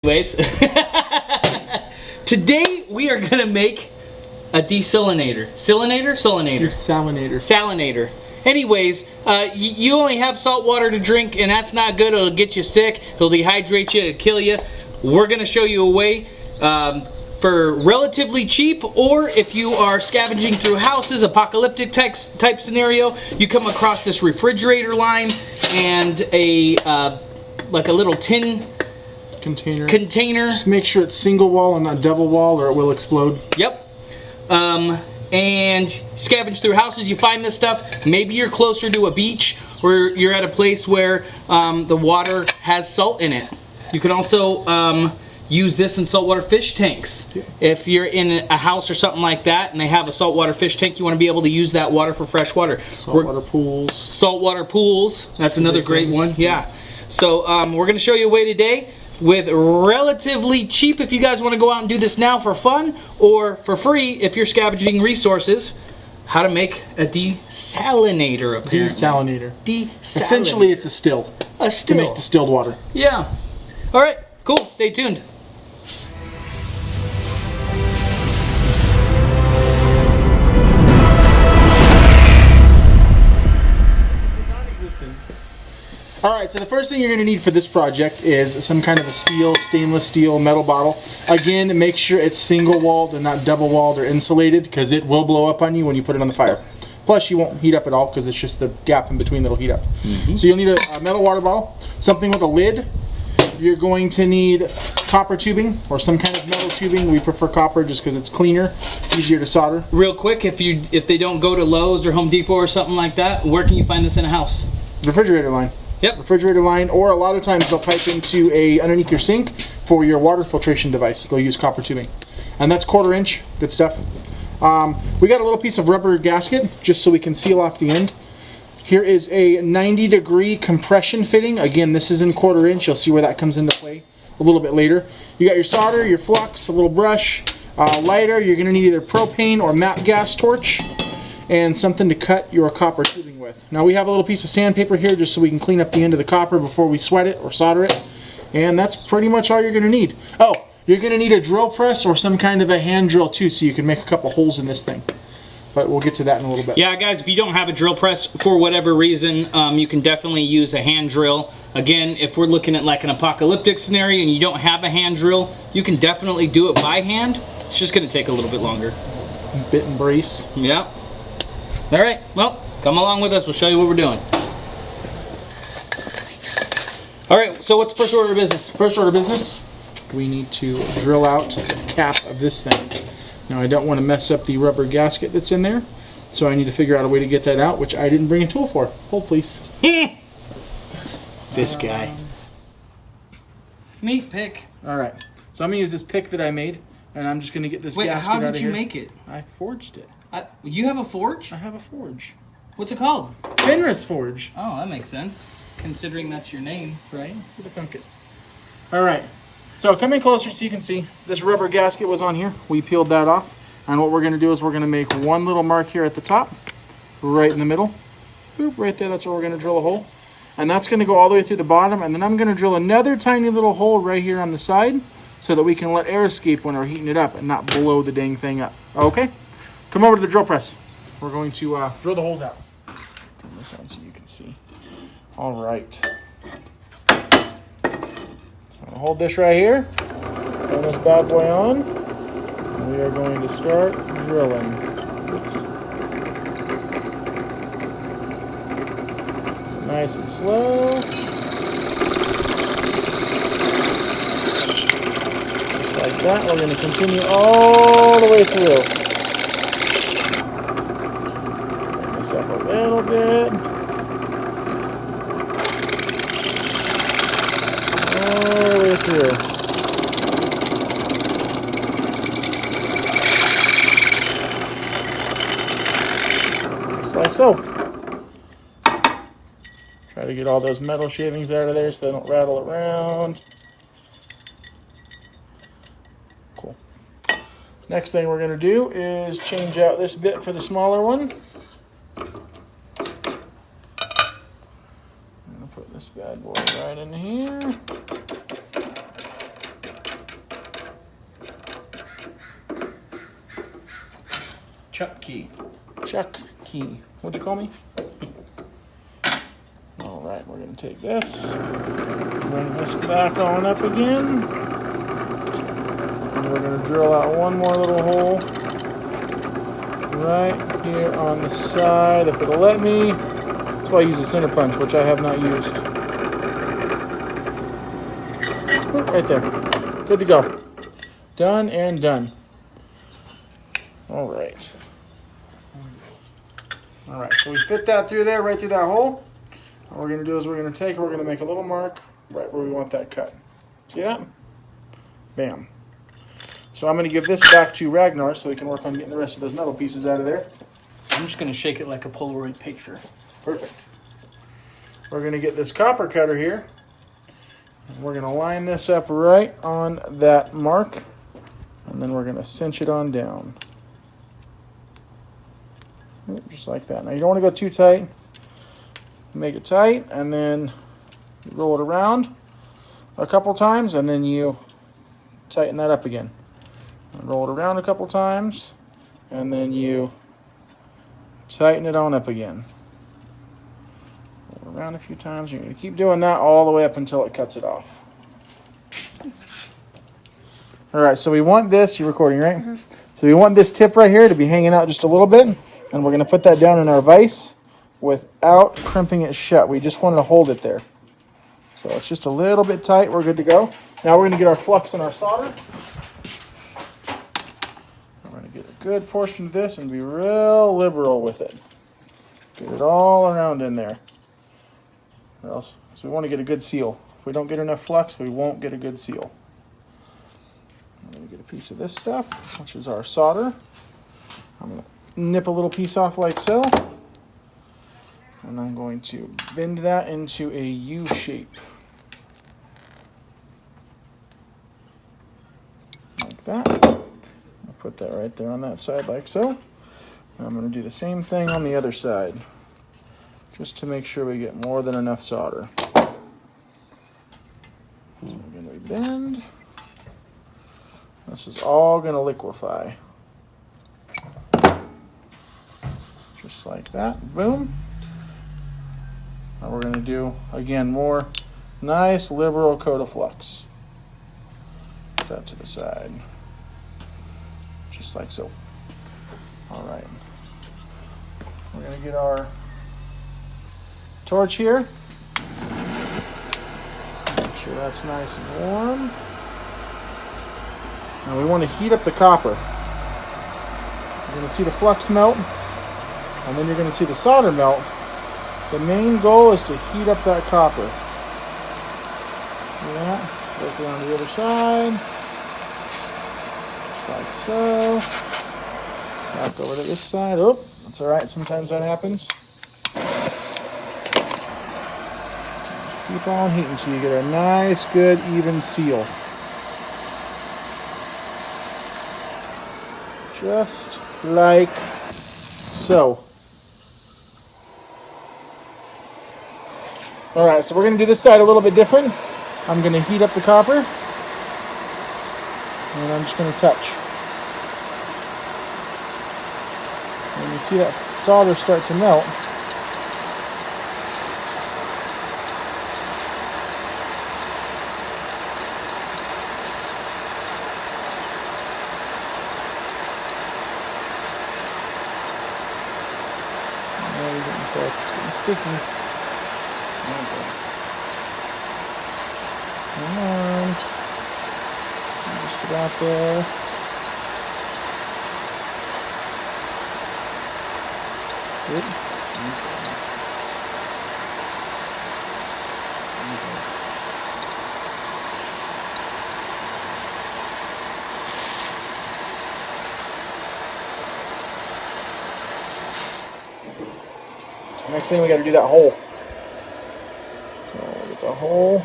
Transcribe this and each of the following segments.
Anyways, today we are gonna make a desalinator. Salinator? Salinator. Anyways, you only have salt water to drink, and that's not good. It'll get you sick. It'll dehydrate you. It'll kill you. We're gonna show you a way for relatively cheap, or if you are scavenging through houses, apocalyptic type scenario, you come across this refrigerator line and a like a little tin container. Just make sure it's single wall and not double wall, or it will explode. Yep. And scavenge through houses. You find this stuff. Maybe you're closer to a beach, or you're at a place where the water has salt in it. You can also use this in saltwater fish tanks. Yeah. If you're in a house or something like that, and they have a saltwater fish tank, you want to be able to use that water for fresh water. Saltwater pools. Saltwater pools. That's another great one. Yeah. So we're going to show you a way today with relatively cheap if you guys want to go out and do this now for fun, or for free if you're scavenging resources, how to make a desalinator apparently. Desalinator. Essentially it's a still. A still. To make distilled water. Yeah. Alright, cool. Stay tuned. Alright, so the first thing you're going to need for this project is some kind of a stainless steel metal bottle. Again, make sure it's single walled and not double walled or insulated, because it will blow up on you when you put it on the fire. Plus you won't heat up at all, because it's just the gap in between that'll heat up. So you'll need a metal water bottle, something with a lid. You're going to need copper tubing or some kind of metal tubing. We prefer copper just because it's cleaner, easier to solder. Real quick, if they don't go to Lowe's or Home Depot or something like that, where can you find this in a house? Refrigerator line. Yep. Refrigerator line, or a lot of times they'll pipe into underneath your sink for your water filtration device. They'll use copper tubing. And that's 1/4 inch, good stuff. We got a little piece of rubber gasket just so we can seal off the end. Here is a 90-degree compression fitting. Again, this is in 1/4 inch. You'll see where that comes into play a little bit later. You got your solder, your flux, a little brush, lighter. You're going to need either propane or matte gas torch, and something to cut your copper tubing with. Now we have a little piece of sandpaper here just so we can clean up the end of the copper before we sweat it or solder it. And that's pretty much all you're going to need. Oh, you're going to need a drill press or some kind of a hand drill too, so you can make a couple holes in this thing. But we'll get to that in a little bit. Yeah, guys, if you don't have a drill press for whatever reason, you can definitely use a hand drill. Again, if we're looking at like an apocalyptic scenario and you don't have a hand drill, you can definitely do it by hand. It's just going to take a little bit longer. Bit and brace. Yep. All right, well, come along with us. We'll show you what we're doing. All right, so what's the first order of business? First order of business, we need to drill out the cap of this thing. Now, I don't want to mess up the rubber gasket that's in there, so I need to figure out a way to get that out, which I didn't bring a tool for. Hold, please. This guy. Meat pick. All right, so I'm going to use this pick that I made, and I'm just going to get this gasket out of here. Wait, how did you make it? I forged it. You have a forge? I have a forge. What's it called? Fenris Forge. Oh, that makes sense, considering that's your name, right? All right, so come in closer so you can see. This rubber gasket was on here. We peeled that off. And what we're going to do is we're going to make one little mark here at the top, right in the middle. Boop, right there, that's where we're going to drill a hole. And that's going to go all the way through the bottom. And then I'm going to drill another tiny little hole right here on the side so that we can let air escape when we're heating it up and not blow the dang thing up. Okay? Come over to the drill press. We're going to drill the holes out. Turn this on so you can see. All right. So hold this right here. Turn this bad boy on. And we are going to start drilling. Oops. Nice and slow. Just like that. We're going to continue all the way through. Up a little bit. All the way through. Just like so. Try to get all those metal shavings out of there so they don't rattle around. Cool. Next thing we're going to do is change out this bit for the smaller one. Put this bad boy right in here. Chuck key. Chuck key. What'd you call me? All right, we're going to take this, bring this back on up again, and we're going to drill out one more little hole right here on the side, if it'll let me. That's why I use a center punch, which I have not used. Right there. Good to go. Done and done. All right. All right, so we fit that through there, right through that hole. What we're going to do is we're going to take and we're going to make a little mark right where we want that cut. See that? Bam. So I'm going to give this back to Ragnar so he can work on getting the rest of those metal pieces out of there. I'm just going to shake it like a Polaroid picture. Perfect. We're going to get this copper cutter here. And we're going to line this up right on that mark. And then we're going to cinch it on down. Just like that. Now you don't want to go too tight. Make it tight, and then you roll it around a couple times, and then you tighten that up again. And roll it around a couple times, and then you tighten it on up again. Roll it around a few times. You're going to keep doing that all the way up until it cuts it off. All right, so we want this. You're recording, right? Mm-hmm. So we want this tip right here to be hanging out just a little bit, and we're going to put that down in our vise without crimping it shut. We just want to hold it there. So it's just a little bit tight. We're good to go. Now we're going to get our flux and our solder. We're going to get a good portion of this and be real liberal with it. Get it all around in there. Or else, so we want to get a good seal. If we don't get enough flux, we won't get a good seal. I'm going to get a piece of this stuff, which is our solder. I'm going to nip a little piece off like so. And I'm going to bend that into a U shape. Like that. I'll put that right there on that side like so. And I'm going to do the same thing on the other side. Just to make sure we get more than enough solder. So we're going to bend. This is all going to liquefy. Just like that. Boom. Now we're going to do, again, more nice liberal coat of flux. Put that to the side. Just like so. All right. We're going to get our torch here. Make sure that's nice and warm. Now we want to heat up the copper. You're going to see the flux melt, and then you're going to see the solder melt. The main goal is to heat up that copper. See that? Work around the other side. Just like so. Back over to this side. Oh, that's alright. Sometimes that happens. Keep on heating so you get a nice, good, even seal. Just like so. Alright, so we're going to do this side a little bit different. I'm going to heat up the copper. And I'm just going to touch. And you see that solder start to melt. Now you're getting close. It's getting sticky. Come on. Just about there. Good. Next thing we got to do that hole. So we'll get the hole.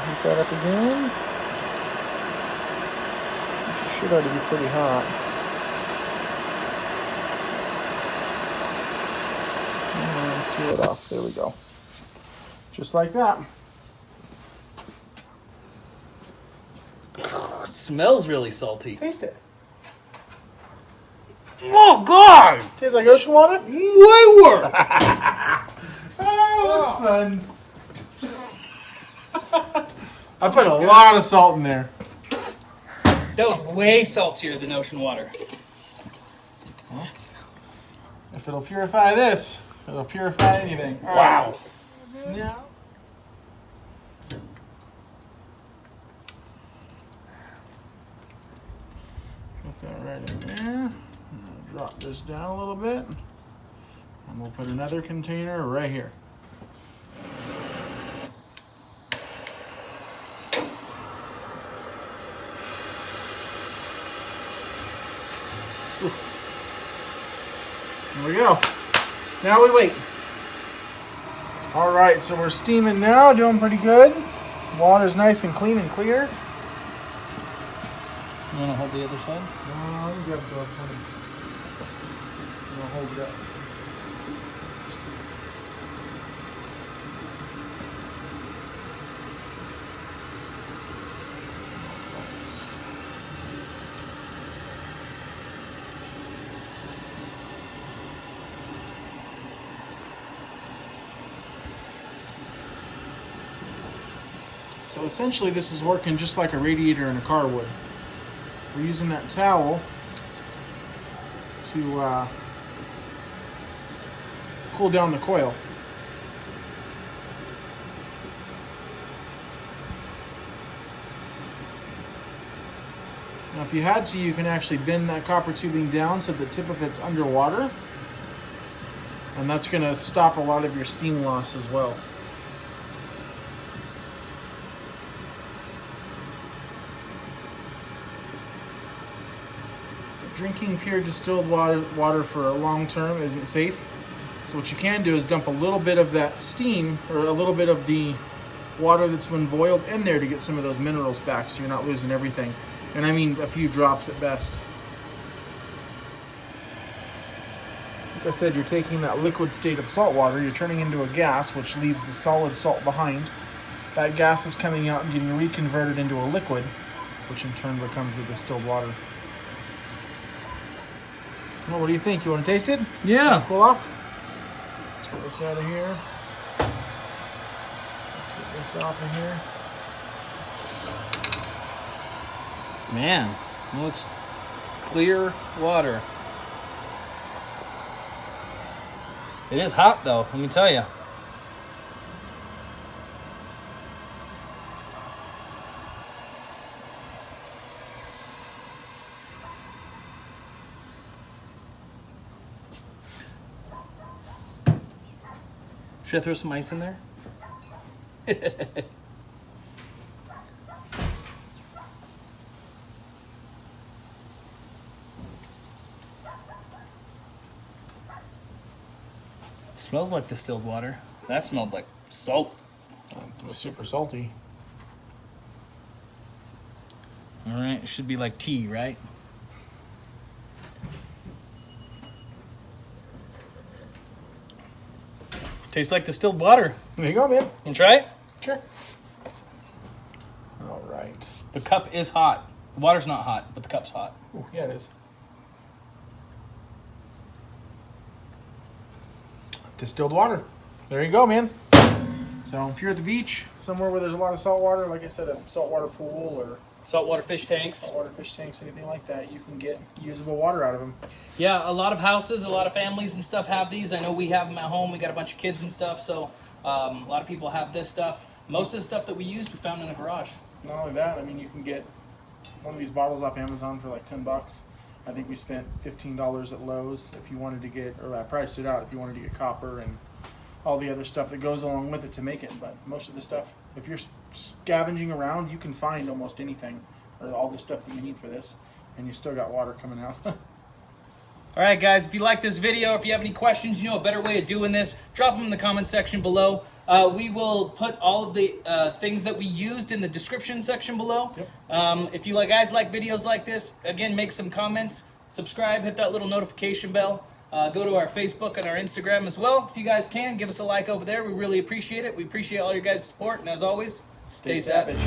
Heat that up again. It should already be pretty hot. And seal it off. There we go. Just like that. It smells really salty. Taste it. Oh, God! Tastes like ocean water? Way worse! Oh, that's fun. I put a lot of salt in there. That was way saltier than ocean water. Well, if it'll purify this, it'll purify anything. Wow. Yeah. Put that right in there. Drop this down a little bit. And we'll put another container right here. Ooh. There we go. Now we wait. All right, so we're steaming now, doing pretty good. Water's nice and clean and clear. You want to hold the other side? No, you grab the one. I'll hold it up. So essentially this is working just like a radiator in a car would. We're using that towel to cool down the coil. Now if you had to, you can actually bend that copper tubing down so the tip of it's underwater, and that's going to stop a lot of your steam loss as well. Drinking pure distilled water for a long term isn't safe. So what you can do is dump a little bit of that steam, or a little bit of the water that's been boiled in there to get some of those minerals back so you're not losing everything. And I mean a few drops at best. Like I said, you're taking that liquid state of salt water, you're turning into a gas, which leaves the solid salt behind. That gas is coming out and getting reconverted into a liquid, which in turn becomes the distilled water. Well, what do you think? You want to taste it? Yeah. Cool off? Let's get this out of here. Let's get this off of here. Man, it looks clear water. It is hot though, let me tell you. Should I throw some ice in there? Smells like distilled water. That smelled like salt. It was super salty. All right, it should be like tea, right? Tastes like distilled water. There you go, man. You can try it? Sure. All right. The cup is hot. The water's not hot, but the cup's hot. Ooh, yeah, it is. Distilled water. There you go, man. So if you're at the beach, somewhere where there's a lot of salt water, like I said, a saltwater pool or Saltwater fish tanks. saltwater fish tanks, anything like that, you can get usable water out of them. Yeah, a lot of houses, a lot of families and stuff have these. I know we have them at home. We got a bunch of kids and stuff, so a lot of people have this stuff. Most of the stuff that we use, we found in a garage. Not only that, I mean, you can get one of these bottles off Amazon for like $10. I think we spent $15 at Lowe's if you wanted to get, or I priced it out if you wanted to get copper and all the other stuff that goes along with it to make it. But most of the stuff, if you're scavenging around, you can find almost anything, or all the stuff that you need for this, and you still got water coming out. All right, guys, if you like this video, if you have any questions, you know a better way of doing this, drop them in the comment section below. We will put all of the things that we used in the description section below. Yep. If you guys like videos like this, again, make some comments, subscribe, hit that little notification bell. Go to our Facebook and our Instagram as well. If you guys can, give us a like over there. We really appreciate it. We appreciate all your guys' support. And as always, stay savage.